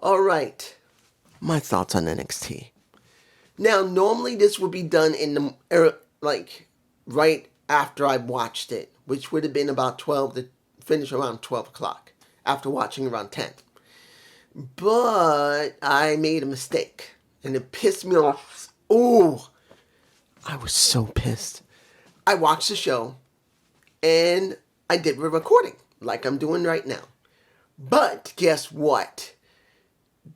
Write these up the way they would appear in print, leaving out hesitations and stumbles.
Alright, my thoughts on NXT. Now, normally this would be done in the, right after I watched it, which would have been about 12 to finish around 12 o'clock, after watching around 10. But I made a mistake, and it pissed me off. Oh, I was so pissed. I watched the show, and I did a recording, like I'm doing right now. But guess what?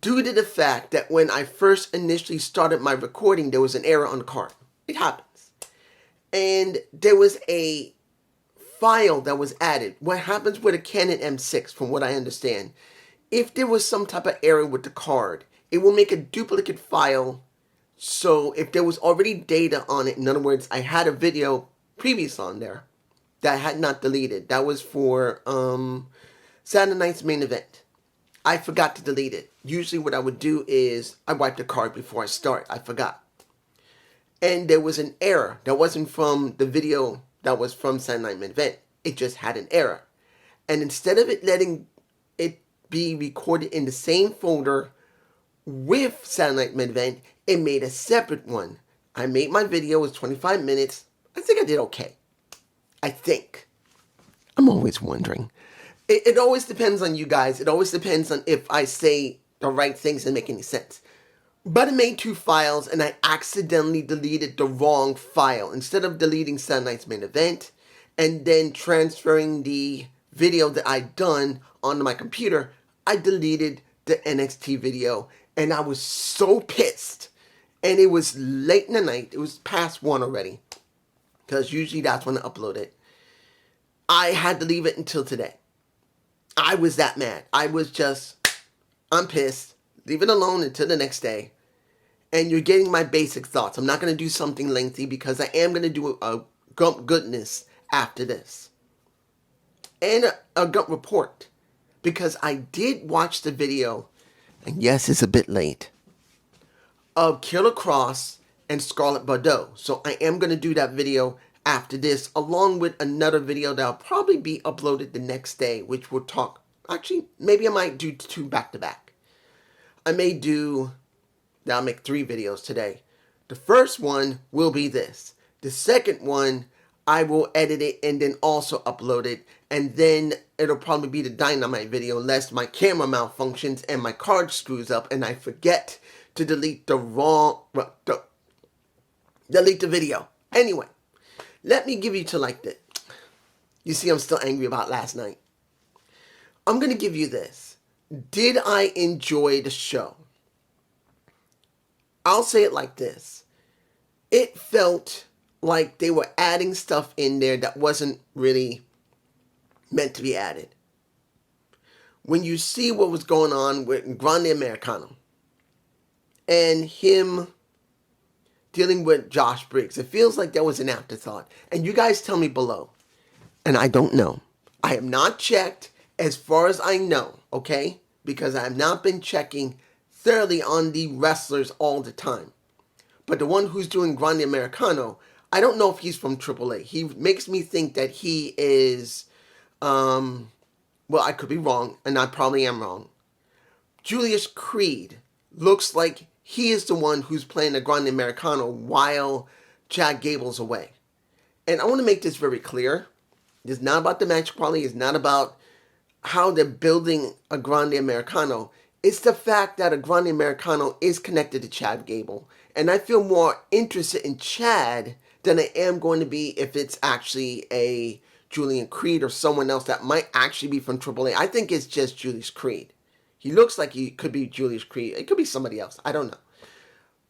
Due to the fact that when I first initially started my recording, there was an error on the card. It happens. And there was a file that was added. What happens with a Canon M6, from what I understand, if there was some type of error with the card, it will make a duplicate file. So if there was already data on it, in other words, I had a video previous on there that I had not deleted. That was for Saturday night's main event. I forgot to delete it. Usually what I would do is I wipe the card before I start. I forgot. And there was an error that wasn't from the video that was from Saturday night main event. It just had an error. And instead of it letting it be recorded in the same folder with Saturday night main event, it made a separate one. I made my video, it was 25 minutes. I think I did okay. I think. I'm always wondering. It always depends on you guys. It always depends on if I say the right things and make any sense. But it made two files, and I accidentally deleted the wrong file. Instead of deleting Saturday night's main event and then transferring the video that I'd done onto my computer, I deleted the NXT video, and I was so pissed. And it was late in the night. It was past 1 already, because usually that's when I upload it. I had to leave it until today. I was that mad. I'm pissed. Leave it alone until the next day. And you're getting my basic thoughts. I'm not going to do something lengthy because I am going to do a Gump Goodness after this. And a Gump Report. Because I did watch the video, and yes, it's a bit late, of Killer Cross and Scarlett Bordeaux. So I am going to do that video after this, along with another video that will probably be uploaded the next day, which will talk. Actually, maybe I might do 2 back-to-back. I'll make 3 videos today. The first one will be this. The second one, I will edit it and then also upload it. And then it'll probably be the Dynamite video, unless my camera malfunctions and my card screws up and I forget to delete the video. Anyway. Let me give you to like this. You see, I'm still angry about last night. I'm going to give you this. Did I enjoy the show? I'll say it like this. It felt like they were adding stuff in there that wasn't really meant to be added. When you see what was going on with Grande Americano and him dealing with Josh Briggs, it feels like there was an afterthought. And you guys tell me below. And I don't know. I have not checked as far as I know, okay? Because I have not been checking thoroughly on the wrestlers all the time. But the one who's doing Grande Americano, I don't know if he's from AAA. He makes me think that he is, well, I could be wrong, and I probably am wrong. Julius Creed looks like he is the one who's playing the Grande Americano while Chad Gable's away. And I want to make this very clear. It's not about the match quality. It's not about how they're building a Grande Americano. It's the fact that a Grande Americano is connected to Chad Gable. And I feel more interested in Chad than I am going to be if it's actually a Julian Creed or someone else that might actually be from AAA. I think it's just Julius Creed. He looks like he could be Julius Creed. It could be somebody else. I don't know.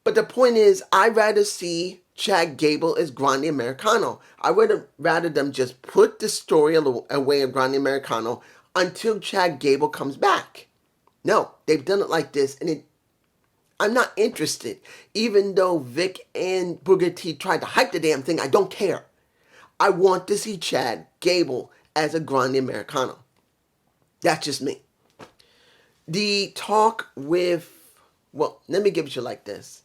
But the point is, I'd rather see Chad Gable as Grande Americano. I would rather them just put the story away of Grande Americano until Chad Gable comes back. No, they've done it like this, and I'm not interested. Even though Vic and Booker T tried to hype the damn thing, I don't care. I want to see Chad Gable as a Grande Americano. That's just me. The talk with, well, let me give it to you like this.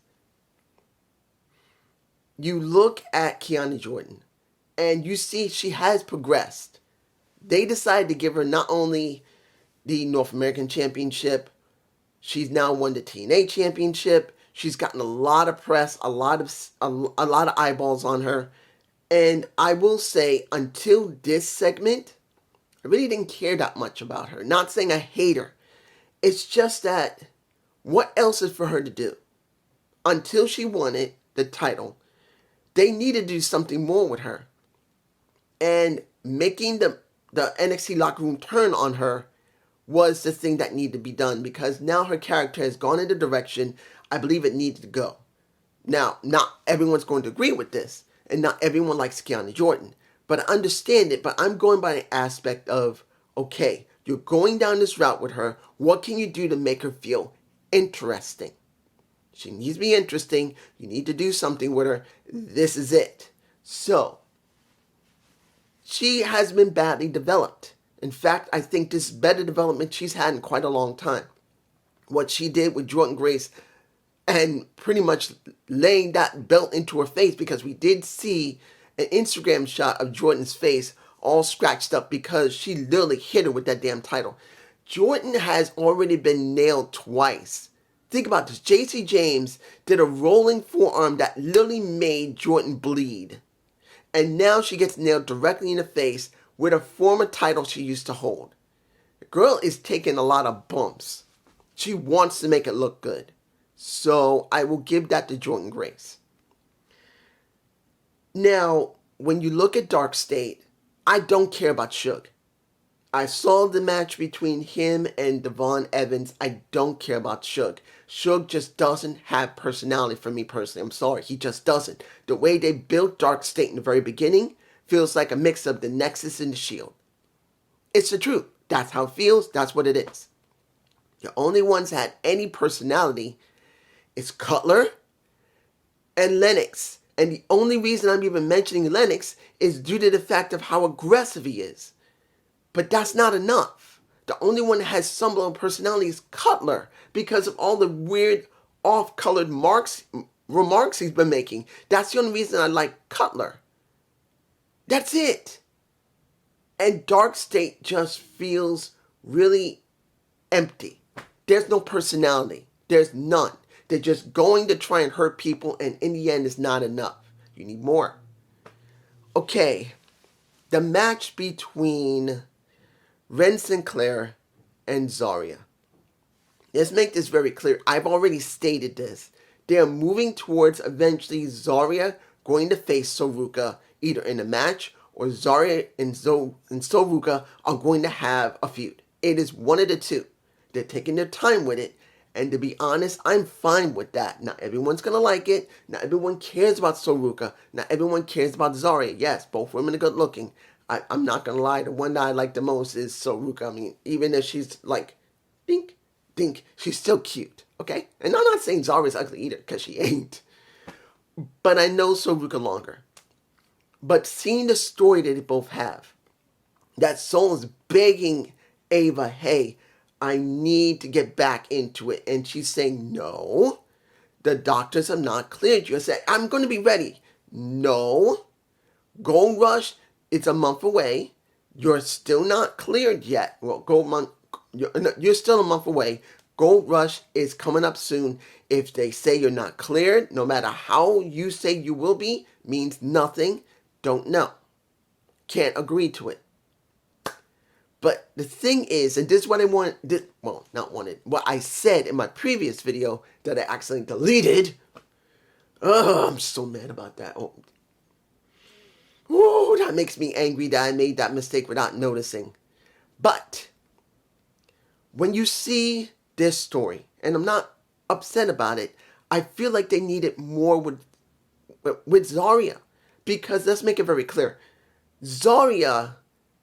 You look at Kiana Jordan, and you see she has progressed. They decided to give her not only the North American Championship, She's now won the TNA championship. She's gotten a lot of press, a lot of eyeballs on her. And I will say, until this segment, I really didn't care that much about her. Not saying I hate her. It's just that what else is for her to do? Until she won the title, they needed to do something more with her. And making the NXT locker room turn on her was the thing that needed to be done, because now her character has gone in the direction I believe it needed to go. Now, not everyone's going to agree with this, and not everyone likes Kiana Jordan, but I understand it. But I'm going by the aspect of, okay, you're going down this route with her. What can you do to make her feel interesting? She needs to be interesting. You need to do something with her. This is it. So, she has been badly developed. In fact, I think this is better development she's had in quite a long time. What she did with Jordan Grace and pretty much laying that belt into her face, because we did see an Instagram shot of Jordan's face all scratched up because she literally hit her with that damn title. Jordan has already been nailed twice. Think about this. JC James did a rolling forearm that literally made Jordan bleed. And now she gets nailed directly in the face with a former title she used to hold. The girl is taking a lot of bumps. She wants to make it look good. So I will give that to Jordan Grace. Now, when you look at Dark State, I don't care about Suge. I saw the match between him and Devon Evans. I don't care about Suge. Suge just doesn't have personality for me personally. I'm sorry, he just doesn't. The way they built Dark State in the very beginning feels like a mix of the Nexus and the Shield. It's the truth. That's how it feels. That's what it is. The only ones that had any personality is Cutler and Lennox. And the only reason I'm even mentioning Lennox is due to the fact of how aggressive he is. But that's not enough. The only one that has some level of personality is Cutler, because of all the weird off-colored remarks he's been making. That's the only reason I like Cutler. That's it. And Dark State just feels really empty. There's no personality. There's none. They're just going to try and hurt people, and in the end, it's not enough. You need more. Okay, the match between Ren Sinclair and Zarya. Let's make this very clear. I've already stated this. They are moving towards eventually Zarya going to face Soruka either in a match, or Zarya and Soruka are going to have a feud. It is one of the two. They're taking their time with it. And to be honest, I'm fine with that. Not everyone's going to like it. Not everyone cares about Soruka. Not everyone cares about Zarya. Yes, both women are good looking. I'm not going to lie. The one that I like the most is Soruka. I mean, even if she's like, dink, dink, she's still cute. Okay? And I'm not saying Zarya's ugly either, because she ain't. But I know Soruka longer. But seeing the story that they both have, that Soul is begging Ava, hey, I need to get back into it. And she's saying, no, the doctors have not cleared you. I said, I'm going to be ready. No, Gold Rush, it's a month away. You're still not cleared yet. Well, you're still a month away. Gold Rush is coming up soon. If they say you're not cleared, no matter how you say you will be, means nothing. Don't know. Can't agree to it. But the thing is, and this is what I what I said in my previous video that I accidentally deleted. Oh, I'm so mad about that. Oh, that makes me angry that I made that mistake without noticing. But when you see this story, and I'm not upset about it, I feel like they needed more with Zarya. Because let's make it very clear. Zarya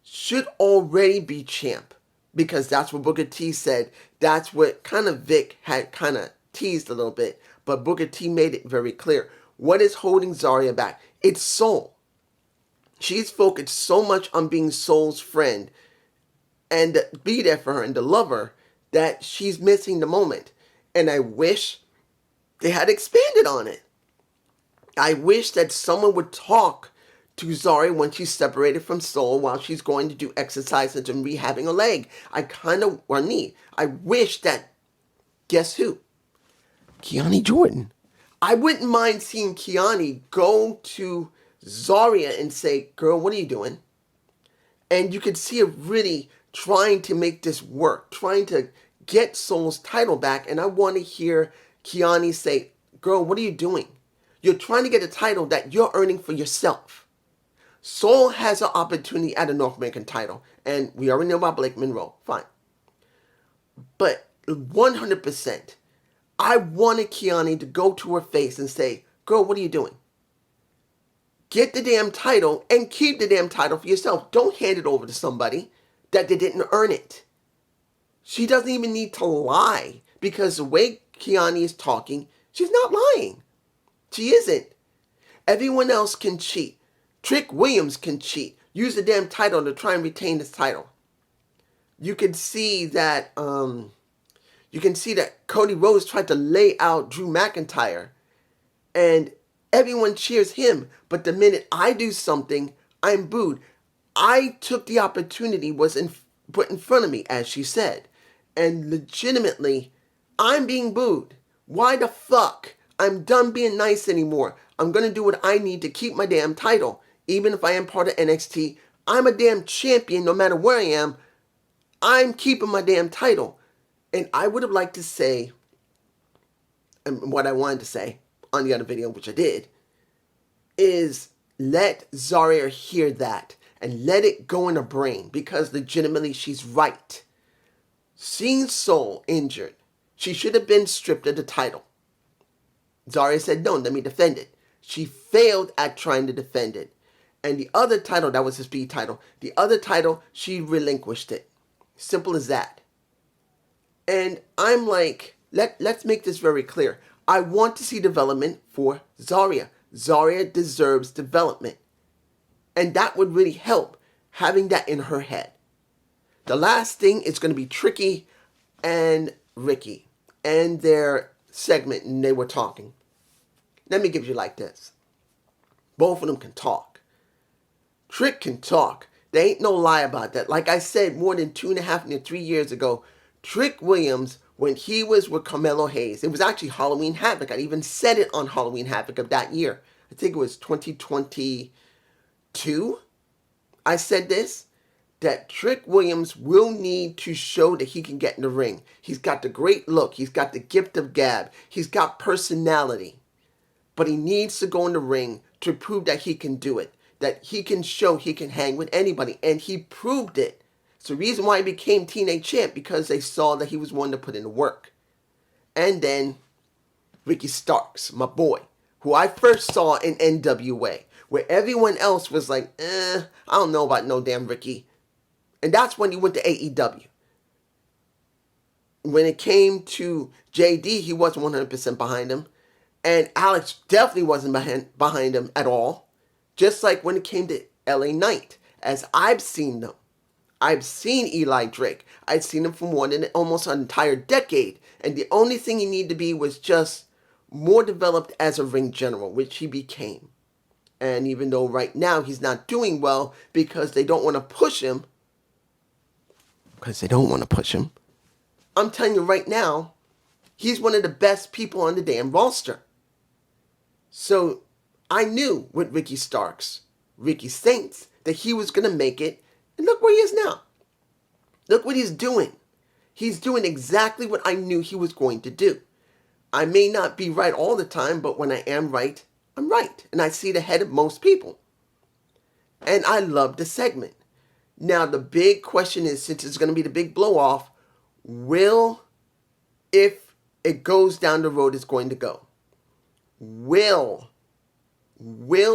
should already be champ, because that's what Booker T said. That's what kind of Vic had kind of teased a little bit, but Booker T made it very clear. What is holding Zarya back? It's Soul. She's focused so much on being Soul's friend and to be there for her and to love her that she's missing the moment. And I wish they had expanded on it. I wish that someone would talk to Zarya when she's separated from Soul while she's going to do exercises and rehabbing a leg. I wish that Guess who? Kiani Jordan. I wouldn't mind seeing Kiani go to Zarya and say, girl, what are you doing? And you could see her really trying to make this work, trying to get Soul's title back. And I want to hear Kiani say, girl, what are you doing? You're trying to get a title that you're earning for yourself. Soul has an opportunity at a North American title. And we already know about Blake Monroe. Fine. But 100%, I wanted Kiani to go to her face and say, girl, what are you doing? Get the damn title and keep the damn title for yourself. Don't hand it over to somebody that they didn't earn it. She doesn't even need to lie, because the way Kiani is talking, she's not lying. She isn't. Everyone else can cheat. Trick Williams can cheat. Use the damn title to try and retain this title. You can see that Cody Rhodes tried to lay out Drew McIntyre, and everyone cheers him. But the minute I do something, I'm booed. I took the opportunity put in front of me, as she said, and legitimately, I'm being booed. Why the fuck? I'm done being nice anymore. I'm gonna do what I need to keep my damn title. Even if I am part of NXT, I'm a damn champion no matter where I am. I'm keeping my damn title. And I would have liked to say, and what I wanted to say on the other video, which I did, is let Zarya hear that and let it go in her brain, because legitimately she's right. Seeing Soul injured, she should have been stripped of the title. Zarya said, no, let me defend it. She failed at trying to defend it. And the other title, that was the speed title, the other title, she relinquished it. Simple as that. And I'm like, let's make this very clear. I want to see development for Zarya. Zarya deserves development. And that would really help, having that in her head. The last thing is going to be Tricky and Ricky and their segment, and they were talking. Let me give you like this. Both of them can talk. Trick can talk. There ain't no lie about that. Like I said, more than 2.5 to 3 years ago, Trick Williams, when he was with Carmelo Hayes, it was actually Halloween Havoc. I even said it on Halloween Havoc of that year. I think it was 2022. I said this, that Trick Williams will need to show that he can get in the ring. He's got the great look. He's got the gift of gab. He's got personality. But he needs to go in the ring to prove that he can do it. That he can show he can hang with anybody. And he proved it. It's the reason why he became TNA champ, because they saw that he was one to put in the work. And then Ricky Starks, my boy, who I first saw in NWA, where everyone else was like, I don't know about no damn Ricky. And that's when he went to AEW. When it came to JD, he wasn't 100% behind him. And Alex definitely wasn't behind him at all. Just like when it came to LA Knight, as I've seen them. I've seen Eli Drake. I've seen him for more than almost an entire decade. And the only thing he needed to be was just more developed as a ring general, which he became. And even though right now he's not doing well because they don't want to push him, I'm telling you right now, he's one of the best people on the damn roster. So I knew with Ricky Starks, Ricky Saints, that he was going to make it. And look where he is now. Look what he's doing. He's doing exactly what I knew he was going to do. I may not be right all the time, but when I am right, I'm right. And I see it ahead of most people. And I love the segment. Now, the big question is, since it's going to be the big blow-off, if it goes down the road it's going to go, will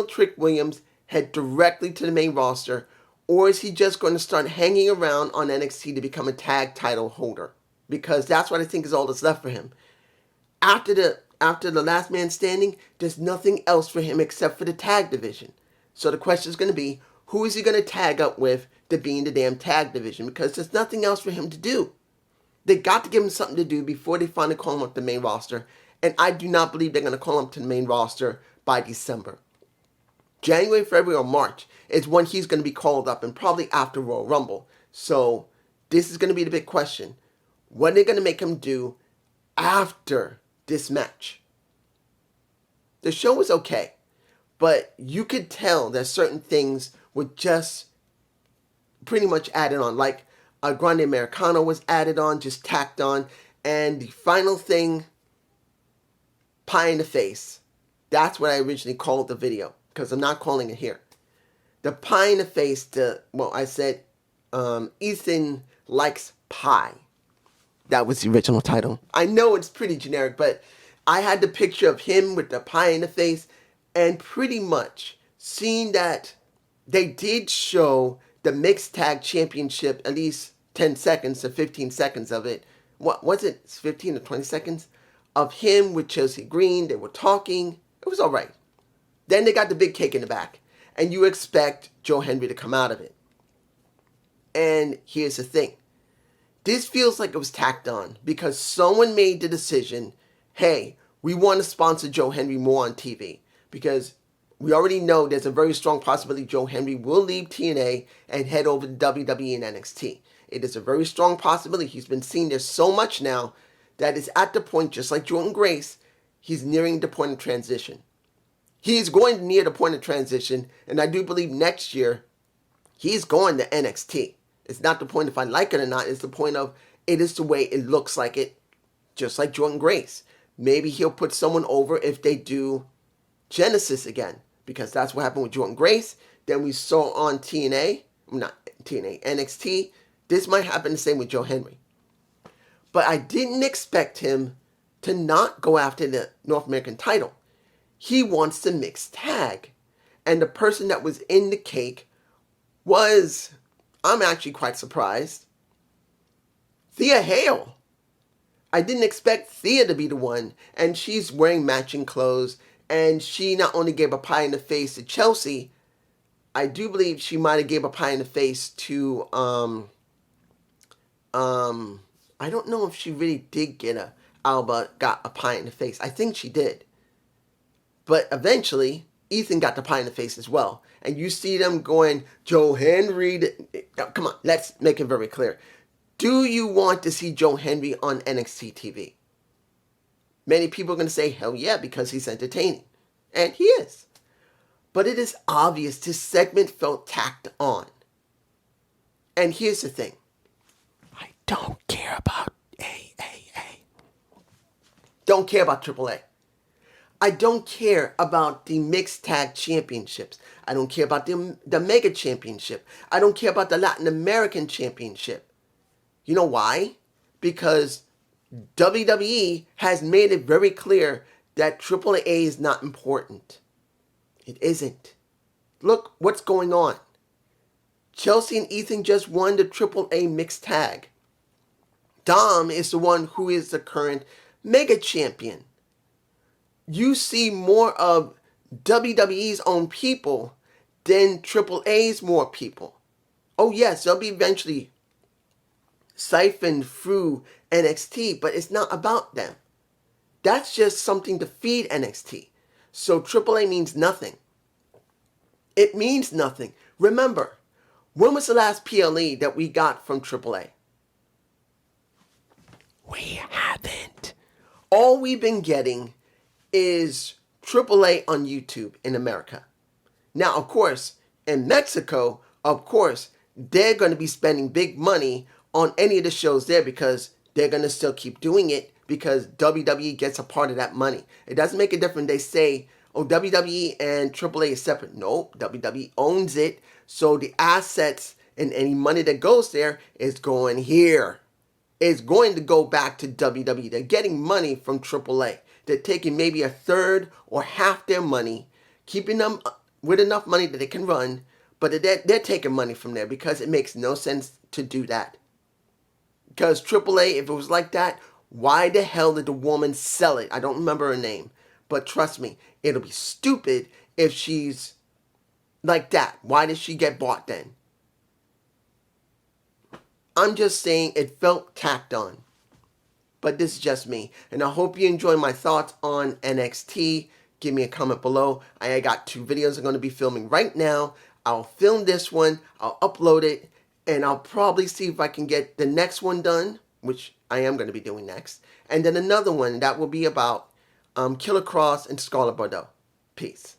Trick Williams head directly to the main roster, or is he just going to start hanging around on NXT to become a tag title holder? Because that's what I think is all that's left for him. After the last man standing, there's nothing else for him except for the tag division. So the question is going to be, who is he going to tag up with to be in the damn tag division? Because there's nothing else for him to do. They got to give him something to do before they finally call him up to the main roster. And I do not believe they're going to call him to the main roster by December. January, February, or March is when he's going to be called up, and probably after Royal Rumble. So this is going to be the big question. What are they going to make him do after this match. The show was okay, but you could tell that certain things were just pretty much added on. Like a Grande Americano was added on, just tacked on. And the final thing, pie in the face. That's what I originally called the video, because I'm not calling it here. The pie in the face, I said Ethan likes pie. That was the original title. I know it's pretty generic, but I had the picture of him with the pie in the face, and pretty much seeing that they did show the mixed tag championship, at least 10 seconds to 15 seconds of it. What was it? 15 to 20 seconds of him with Chelsea Green. They were talking. It was all right. Then they got the big cake in the back, and you expect Joe Henry to come out of it. And here's the thing. This feels like it was tacked on because someone made the decision, hey, we want to sponsor Joe Henry more on TV, because we already know there's a very strong possibility Joe Henry will leave TNA and head over to WWE and NXT. It is a very strong possibility. He's been seen there so much now that it's at the point, just like Jordan Grace, he's nearing the point of transition. He is going near the point of transition, and I do believe next year he's going to NXT. It's not the point if I like it or not. It's the point of it is the way it looks like it, just like Jordan Grace. Maybe he'll put someone over if they do Genesis again, because that's what happened with Jordan Grace. Then we saw on NXT. This might happen the same with Joe Henry. But I didn't expect him to not go after the North American title. He wants the mixed tag. And the person that was in the cake was, I'm actually quite surprised, Thea Hale. I didn't expect Thea to be the one. And she's wearing matching clothes. And she not only gave a pie in the face to Chelsea, I do believe she might have gave a pie in the face to, I don't know if she really did Alba got a pie in the face. I think she did. But eventually, Ethan got the pie in the face as well. And you see them going, Joe Henry. Come on, let's make it very clear. Do you want to see Joe Henry on NXT TV? Many people are going to say, hell yeah, because he's entertaining. And he is. But it is obvious this segment felt tacked on. And here's the thing. I don't care about AAA. Don't care about AAA. I don't care about the mixed tag championships. I don't care about the mega championship. I don't care about the Latin American championship. You know why? Because WWE has made it very clear that AAA is not important. It isn't. Look what's going on. Chelsea and Ethan just won the AAA mixed tag. Dom is the one who is the current mega champion. You see more of WWE's own people than AAA's more people. Oh yes, they'll be eventually siphoned through NXT, but it's not about them. That's just something to feed NXT. So AAA means nothing. It means nothing. Remember, when was the last PLE that we got from AAA? We haven't. All we've been getting is AAA on YouTube in America. Now, of course, in Mexico, of course, they're going to be spending big money on any of the shows there because they're going to still keep doing it because WWE gets a part of that money. It doesn't make a difference. They say, oh, WWE and AAA is separate. No, WWE owns it. So the assets and any money that goes there is going here. It's going to go back to WWE. They're getting money from AAA. They're taking maybe a third or half their money, keeping them with enough money that they can run, but they're taking money from there because it makes no sense to do that. Because AAA, if it was like that, why the hell did the woman sell it? I don't remember her name, but trust me, it'll be stupid if she's like that. Why did she get bought then? I'm just saying it felt tacked on. But this is just me. And I hope you enjoy my thoughts on NXT. Give me a comment below. I got 2 videos I'm going to be filming right now. I'll film this one. I'll upload it. And I'll probably see if I can get the next one done, which I am going to be doing next. And then another one that will be about Killer Cross and Scarlet Bordeaux. Peace.